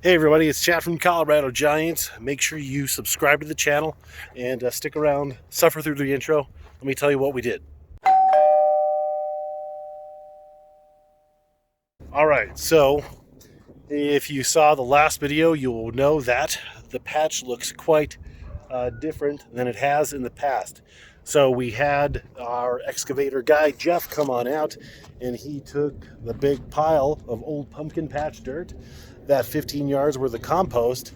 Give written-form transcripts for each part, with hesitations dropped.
Hey everybody, it's Chad from Colorado Giants. Make sure you subscribe to the channel and stick around, suffer through the intro. Let me tell you what we did. Alright, so if you saw the last video, you will know that the patch looks quite different than it has in the past. So we had our excavator guy, Jeff, come on out, and he took the big pile of old pumpkin patch dirt, that 15 yards worth of compost,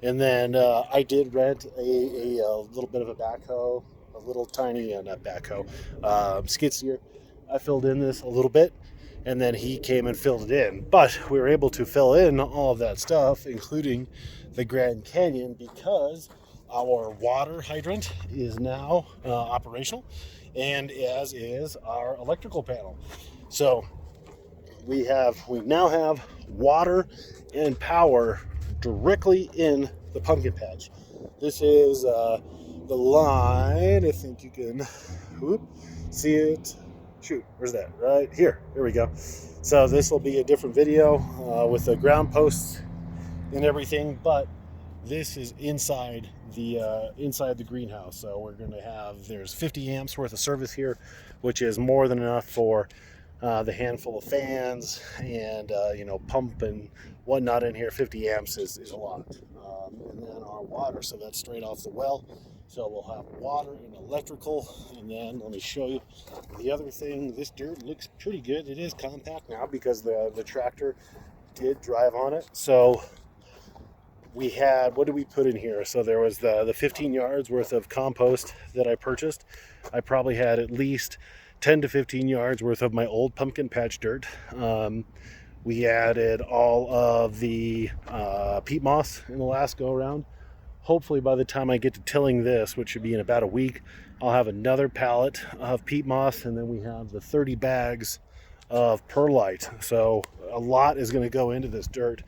and then I did rent a little bit of a backhoe, a little tiny, not backhoe, skid steer. I filled in this a little bit, and then he came and filled it in. But we were able to fill in all of that stuff, including the Grand Canyon, because our water hydrant is now operational, and as is our electrical panel. So we now have water and power directly in the pumpkin patch. This is the line. I think you can see it. Shoot, where's that? Right here. There we go. So this will be a different video with the ground posts and everything, but this is inside the greenhouse. So we're going to have, there's 50 amps worth of service here, which is more than enough for the handful of fans and pump and whatnot in here. 50 amps is a lot. And then our water, so that's straight off the well. So we'll have water and electrical. And then let me show you the other thing. This dirt looks pretty good. It is compact now because the tractor did drive on it. So we had, what did we put in here? So there was the 15 yards worth of compost that I purchased. I probably had at least 10 to 15 yards worth of my old pumpkin patch dirt. We added all of the peat moss in the last go around. Hopefully by the time I get to tilling this, which should be in about a week, I'll have another pallet of peat moss, and then we have the 30 bags of perlite. So a lot is going to go into this dirt,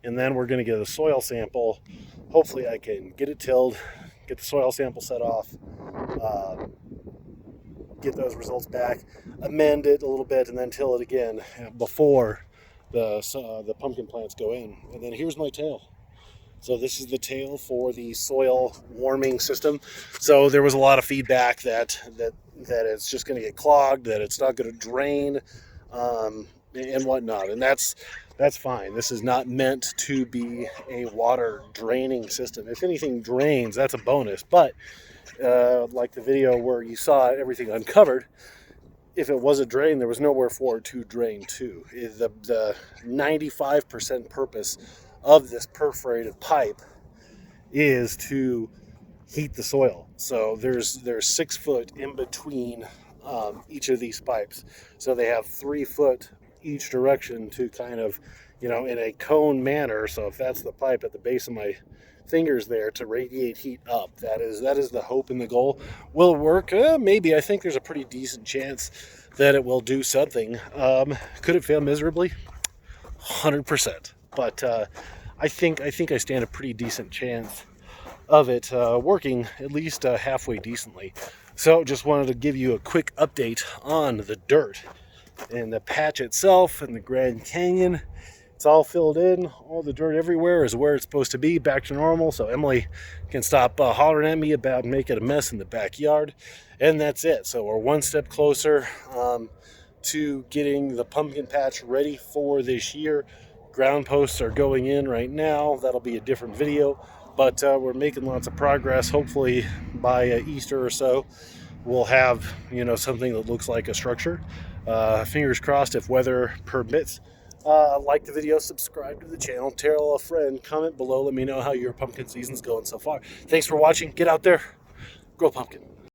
and then we're going to get a soil sample. Hopefully I can get it tilled, get the soil sample set off, get those results back, amend it a little bit, and then till it again before the pumpkin plants go in. And then here's my tail. So this is the tail for the soil warming system. So there was a lot of feedback that it's just going to get clogged, that it's not going to drain, and whatnot. And that's fine. This is not meant to be a water draining system. If anything drains, that's a bonus. But like the video where you saw everything uncovered, if it was a drain, there was nowhere for it to drain to. The 95% purpose of this perforated pipe is to heat the soil. So there's 6 foot in between each of these pipes. So they have 3 foot each direction to kind of, in a cone manner. So if that's the pipe at the base of my fingers there, to radiate heat up, that is the hope and the goal. Will it work? Maybe. I think there's a pretty decent chance that it will do something. Could it fail miserably? 100%. But I think I stand a pretty decent chance of it working at least halfway decently. So just wanted to give you a quick update on the dirt and the patch itself and the Grand Canyon. It's all filled in. All the dirt everywhere is where it's supposed to be, back to normal. So Emily can stop hollering at me about making a mess in the backyard. And that's it. So we're one step closer to getting the pumpkin patch ready for this year. Ground posts are going in right now. That'll be a different video. But we're making lots of progress. Hopefully by Easter or so, we'll have, something that looks like a structure. Fingers crossed if weather permits. Like the video, subscribe to the channel, tell a friend, comment below, let me know how your pumpkin season's going so far. Thanks for watching. Get out there, grow pumpkin.